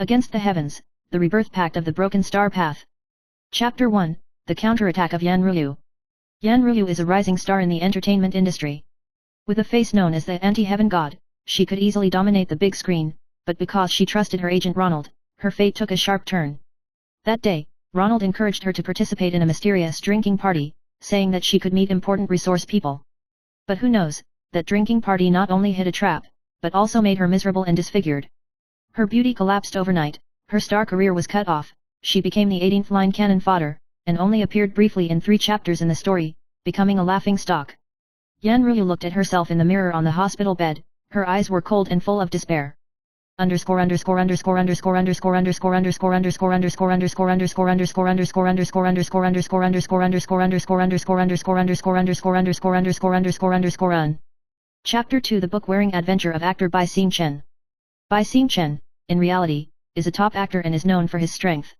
Against the Heavens, the Rebirth Pact of the Broken Star Path. Chapter 1, The Counterattack of Yan Ruyu. Yan Ruyu is a rising star in the entertainment industry. With a face known as the anti-heaven god, she could easily dominate the big screen, but because she trusted her agent Ronald, her fate took a sharp turn. That day, Ronald encouraged her to participate in a mysterious drinking party, saying that she could meet important resource people. But who knows, that drinking party not only hit a trap, but also made her miserable and disfigured. Her beauty collapsed overnight, her star career was cut off, she became the 18th line cannon fodder, and only appeared briefly in 3 chapters in the story, becoming a laughing stock. Yan Ruyu looked at herself in the mirror on the hospital bed, her eyes were cold and full of despair. Chapter 2 The Book-Wearing Adventure of Actor Bai Xing-chen. Bai Xing-chen, in reality, is a top actor and is known for his strength.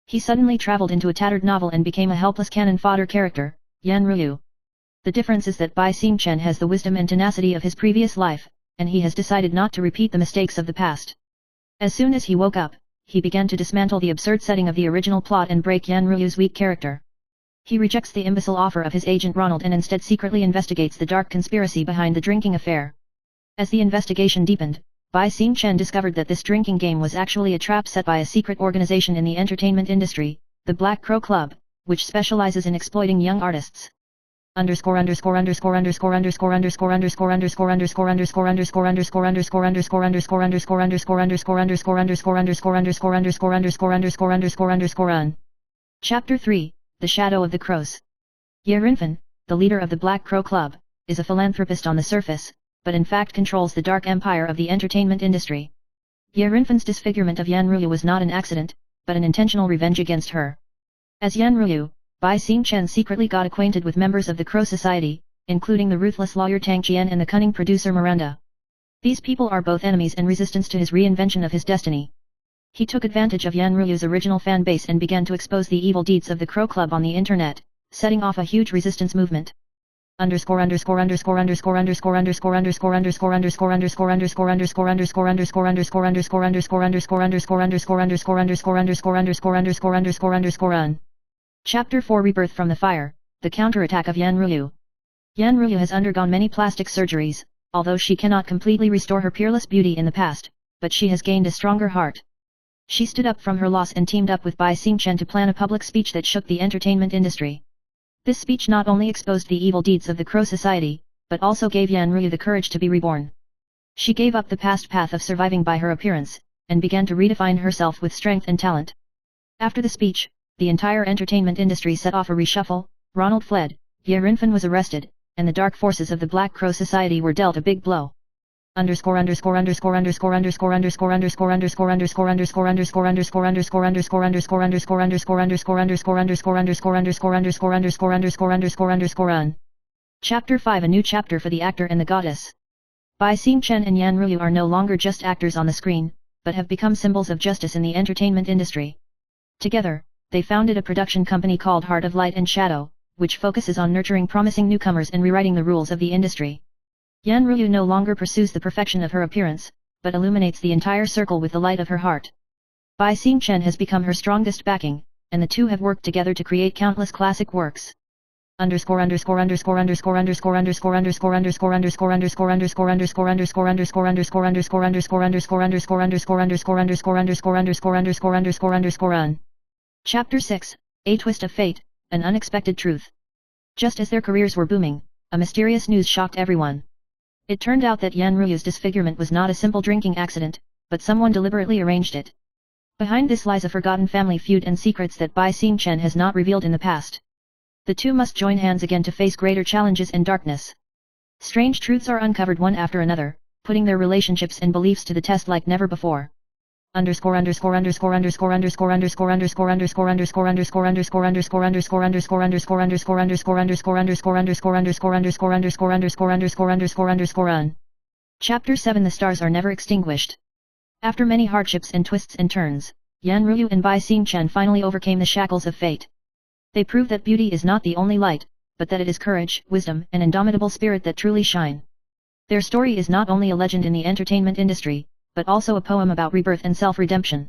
He suddenly traveled into a tattered novel and became a helpless cannon fodder character, Yan Ruyu. The difference is that Bai Xing-chen has the wisdom and tenacity of his previous life, and he has decided not to repeat the mistakes of the past. As soon as he woke up, he began to dismantle the absurd setting of the original plot and break Yan Ruyu's weak character. He rejects the imbecile offer of his agent Ronald and instead secretly investigates the dark conspiracy behind the drinking affair. As the investigation deepened, Bai Xing-chen discovered that this drinking game was actually a trap set by a secret organization in the entertainment industry, the Black Crow Club, which specializes in exploiting young artists. Chapter 3, The Shadow of the Crows. Ye Rinfen, the leader of the Black Crow Club, is a philanthropist on the surface, but in fact controls the dark empire of the entertainment industry. Ye Rinfen's disfigurement of Yan Ruyu was not an accident, but an intentional revenge against her. As Yan Ruyu, Bai Xing-chen secretly got acquainted with members of the Crow Society, including the ruthless lawyer Tang Qian and the cunning producer Miranda. These people are both enemies and resistance to his reinvention of his destiny. He took advantage of Yan Ruyu's original fan base and began to expose the evil deeds of the Crow Club on the internet, setting off a huge resistance movement. Chapter 4 Rebirth from the Fire, The Counterattack of Yan Ruyu. Yan Ruyu has undergone many plastic surgeries, although she cannot completely restore her peerless beauty in the past, but she has gained a stronger heart. She stood up from her loss and teamed up with Bai Xing-chen to plan a public speech that shook the entertainment industry. This speech not only exposed the evil deeds of the Crow Society, but also gave Yan Ruyu the courage to be reborn. She gave up the past path of surviving by her appearance, and began to redefine herself with strength and talent. After the speech, the entire entertainment industry set off a reshuffle, Ronald fled, Ye Rinfen was arrested, and the dark forces of the Black Crow Society were dealt a big blow. Chapter 5 A New Chapter for the Actor and the Goddess. Bai Xing-chen and Yan Ruyu are no longer just actors on the screen, but have become symbols of justice in the entertainment industry. Together, they founded a production company called Heart of Light and Shadow, which focuses on nurturing promising newcomers and rewriting the rules of the industry. Yan Ruyu no longer pursues the perfection of her appearance, but illuminates the entire circle with the light of her heart. Bai Xing-chen has become her strongest backing, and the two have worked together to create countless classic works. Chapter 6, A Twist of Fate, An Unexpected Truth. Just as their careers were booming, a mysterious news shocked everyone. It turned out that Yan Ruyu's disfigurement was not a simple drinking accident, but someone deliberately arranged it. Behind this lies a forgotten family feud and secrets that Bai Xing-chen has not revealed in the past. The two must join hands again to face greater challenges and darkness. Strange truths are uncovered one after another, putting their relationships and beliefs to the test like never before. Chapter 7 The Stars Are Never Extinguished. After many hardships and twists and turns, Yan Ruyu and Bai Xing-chen finally overcame the shackles of fate. They prove that beauty is not the only light, but that it is courage, wisdom, and indomitable spirit that truly shine. Their story is not only a legend in the entertainment industry, but but also a poem about rebirth and self-redemption.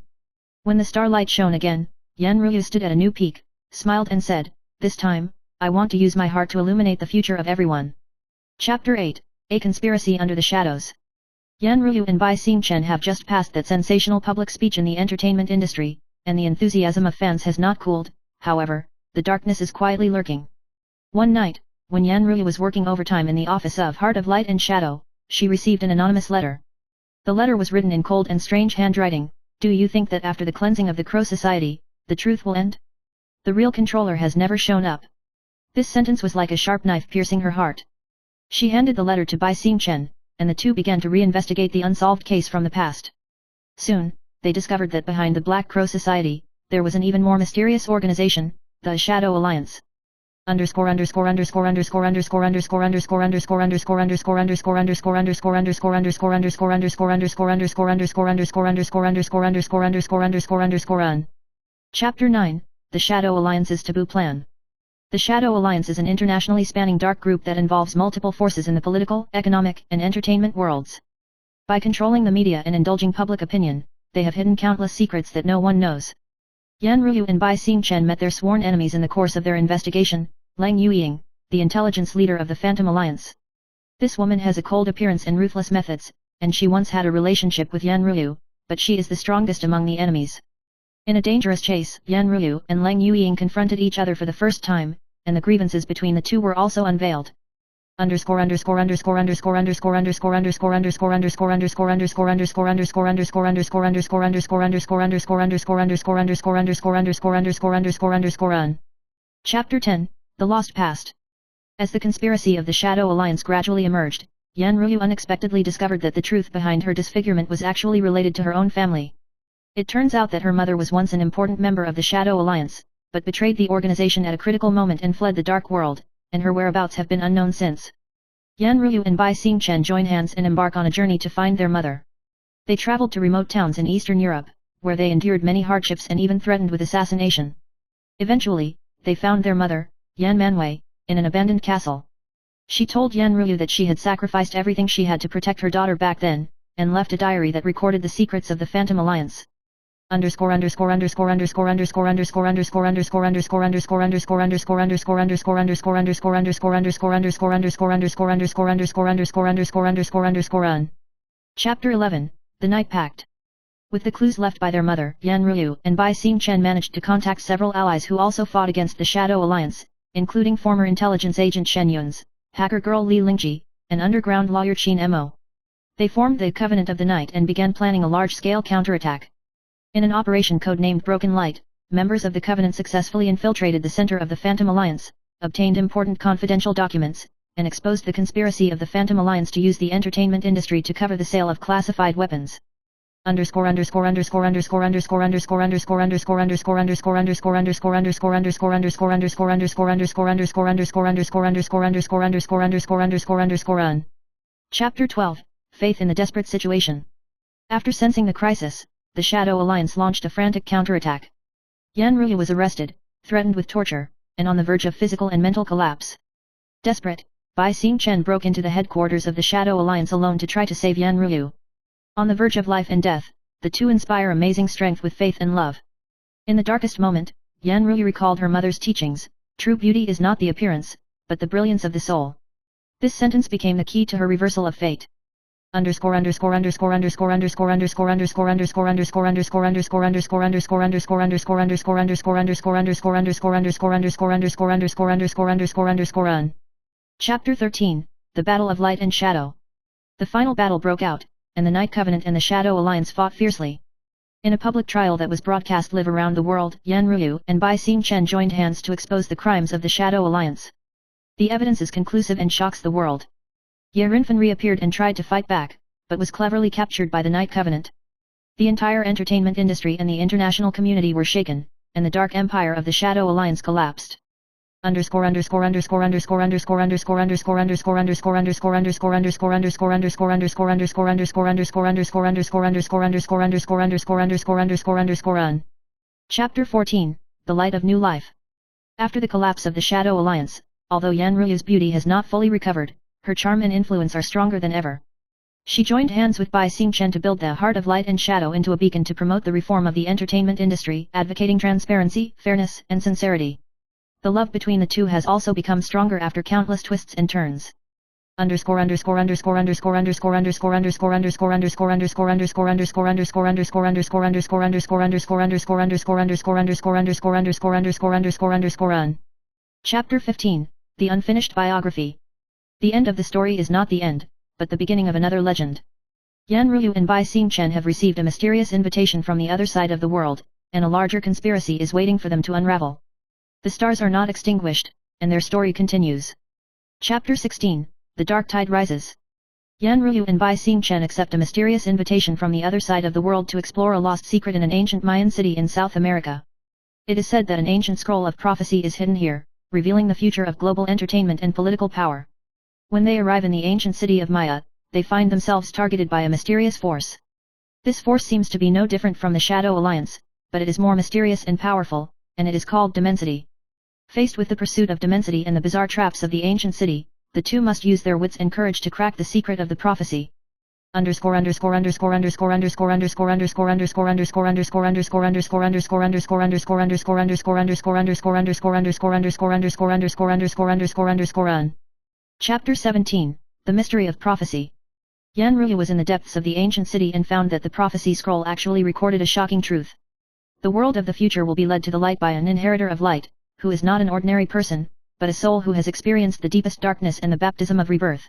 When the starlight shone again, Yan Ruyu stood at a new peak, smiled and said, "This time, I want to use my heart to illuminate the future of everyone." Chapter 8, A Conspiracy Under the Shadows. Yan Ruyu and Bai Xingchen have just passed that sensational public speech in the entertainment industry, and the enthusiasm of fans has not cooled. However, the darkness is quietly lurking. One night, when Yan Ruyu was working overtime in the office of Heart of Light and Shadow, she received an anonymous letter. The letter was written in cold and strange handwriting. "Do you think that after the cleansing of the Crow Society, the truth will end? The real controller has never shown up." This sentence was like a sharp knife piercing her heart. She handed the letter to Bai Xingchen, and the two began to reinvestigate the unsolved case from the past. Soon, they discovered that behind the Black Crow Society, there was an even more mysterious organization, the Shadow Alliance. Chapter 9, The Shadow Alliance's Taboo Plan. The Shadow Alliance is an internationally spanning dark group that involves multiple forces in the political, economic, and entertainment worlds. By controlling the media and indulging public opinion, they have hidden countless secrets that no one knows. Yan Ruyu and Bai Xingchen met their sworn enemies in the course of their investigation, Lang Yueying, the intelligence leader of the Phantom Alliance. This woman has a cold appearance and ruthless methods, and she once had a relationship with Yan Ruyu, but she is the strongest among the enemies. In a dangerous chase, Yan Ruyu and Lang Yueying confronted each other for the first time, and the grievances between the two were also unveiled. Chapter 10, The Lost Past. As the conspiracy of the Shadow Alliance gradually emerged, Yan Ruyu unexpectedly discovered that the truth behind her disfigurement was actually related to her own family. It turns out that her mother was once an important member of the Shadow Alliance, but betrayed the organization at a critical moment and fled the dark world, and her whereabouts have been unknown since. Yan Ruyu and Bai Xingchen join hands and embark on a journey to find their mother. They traveled to remote towns in Eastern Europe, where they endured many hardships and even threatened with assassination. Eventually, they found their mother, Yan Manwei, in an abandoned castle. She told Yan Ruyu that she had sacrificed everything she had to protect her daughter back then, and left a diary that recorded the secrets of the Phantom Alliance. Chapter 11, The Night Pact. With the clues left by their mother, Yan Ruyu and Bai Xingchen managed to contact several allies who also fought against the Shadow Alliance, including former intelligence agent Shen Yun's, hacker girl Li Lingji, and underground lawyer Qin Mo. They formed the Covenant of the Night and began planning a large-scale counterattack. In an operation codenamed Broken Light, members of the Covenant successfully infiltrated the center of the Phantom Alliance, obtained important confidential documents, and exposed the conspiracy of the Phantom Alliance to use the entertainment industry to cover the sale of classified weapons. Chapter 12, Faith in the Desperate Situation. After sensing the crisis, the Shadow Alliance launched a frantic counterattack. Yan Ruyu was arrested, threatened with torture, and on the verge of physical and mental collapse. Desperate, Bai Xingchen broke into the headquarters of the Shadow Alliance alone to try to save Yan Ruyu. On the verge of life and death, the two inspire amazing strength with faith and love. In the darkest moment, Yan Ruyu recalled her mother's teachings: true beauty is not the appearance, but the brilliance of the soul. This sentence became the key to her reversal of fate. Chapter 13, The Battle of Light and Shadow. The final battle broke out, and the Night Covenant and the Shadow Alliance fought fiercely. In a public trial that was broadcast live around the world, Yan Ruyu and Bai Xingchen joined hands to expose the crimes of the Shadow Alliance. The evidence is conclusive and shocks the world. Ye Rinfen reappeared and tried to fight back, but was cleverly captured by the Night Covenant. The entire entertainment industry and the international community were shaken, and the dark empire of the Shadow Alliance collapsed. Chapter 14, The Light of New Life. After the collapse of the Shadow Alliance, although Yan Ruyu's beauty has not fully recovered, her charm and influence are stronger than ever. She joined hands with Bai Xingchen to build the Heart of Light and Shadow into a beacon to promote the reform of the entertainment industry, advocating transparency, fairness, and sincerity. The love between the two has also become stronger after countless twists and turns. Chapter 15. The Unfinished Biography. The end of the story is not the end, but the beginning of another legend. Yan Ruyu and Bai Xingchen have received a mysterious invitation from the other side of the world, and a larger conspiracy is waiting for them to unravel. The stars are not extinguished, and their story continues. Chapter 16. The Dark Tide Rises. Yan Ruyu and Bai Xingchen accept a mysterious invitation from the other side of the world to explore a lost secret in an ancient Mayan city in South America. It is said that an ancient scroll of prophecy is hidden here, revealing the future of global entertainment and political power. When they arrive in the ancient city of Maya, they find themselves targeted by a mysterious force. This force seems to be no different from the Shadow Alliance, but it is more mysterious and powerful, and it is called Dimensity. Faced with the pursuit of Dimensity and the bizarre traps of the ancient city, the two must use their wits and courage to crack the secret of the prophecy. Chapter 17. The Mystery of Prophecy. Yan Ruyu was in the depths of the ancient city and found that the prophecy scroll actually recorded a shocking truth. The world of the future will be led to the light by an inheritor of light, who is not an ordinary person, but a soul who has experienced the deepest darkness and the baptism of rebirth.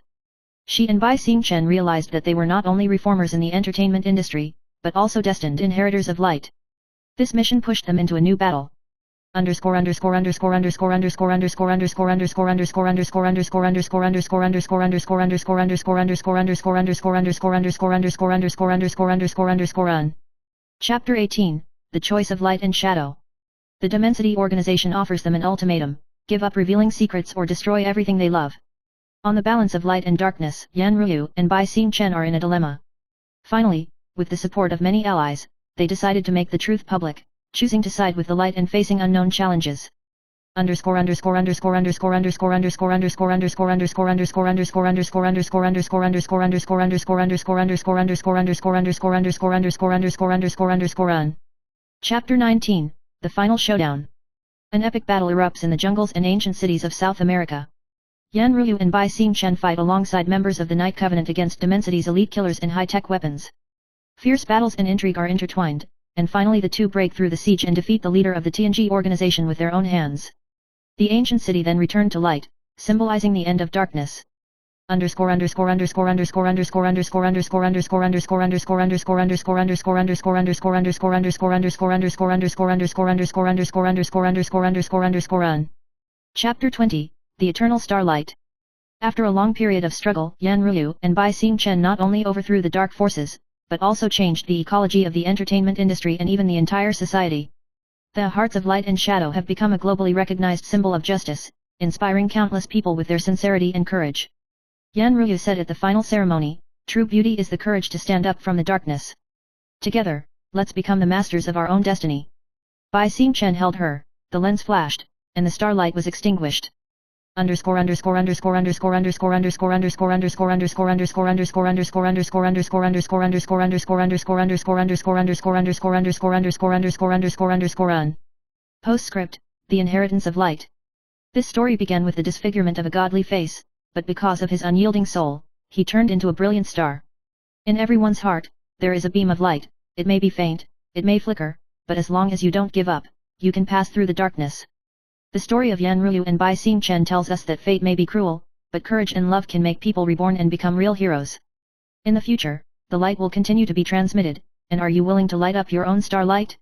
She and Bai Xingchen realized that they were not only reformers in the entertainment industry, but also destined inheritors of light. This mission pushed them into a new battle. Chapter 18. The Choice of Light and Shadow. The Dimensity organization offers them an ultimatum: give up revealing secrets or destroy everything they love. On the balance of light and darkness, Yan Ruyu and Bai Xingchen are in a dilemma. Finally, with the support of many allies, they decided to make the truth public, choosing to side with the light and facing unknown challenges. Chapter 19. The Final Showdown. An epic battle erupts in the jungles and ancient cities of South America. Yan Ruyu and Bai Xingchen fight alongside members of the Night Covenant against Dimensity's elite killers and high-tech weapons. Fierce battles and intrigue are intertwined, and finally the two break through the siege and defeat the leader of the TNG organization with their own hands. The ancient city then returned to light, symbolizing the end of darkness. Chapter 20. The Eternal Starlight. After a long period of struggle, Yan Ruyu and Bai Xingchen not only overthrew the dark forces, but also changed the ecology of the entertainment industry and even the entire society. The Hearts of Light and Shadow have become a globally recognized symbol of justice, inspiring countless people with their sincerity and courage. Yan Ruyu said at the final ceremony, "True beauty is the courage to stand up from the darkness. Together, let's become the masters of our own destiny." Bai Xingchen held her, the lens flashed, and the starlight was extinguished. Postscript: The Inheritance of Light. This story began with the disfigurement of a godly face, but because of his unyielding soul, he turned into a brilliant star. In everyone's heart, there is a beam of light. It may be faint, it may flicker, but as long as you don't give up, you can pass through the darkness. The story of Yan Ruyu and Bai Xingchen tells us that fate may be cruel, but courage and love can make people reborn and become real heroes. In the future, the light will continue to be transmitted, and are you willing to light up your own starlight?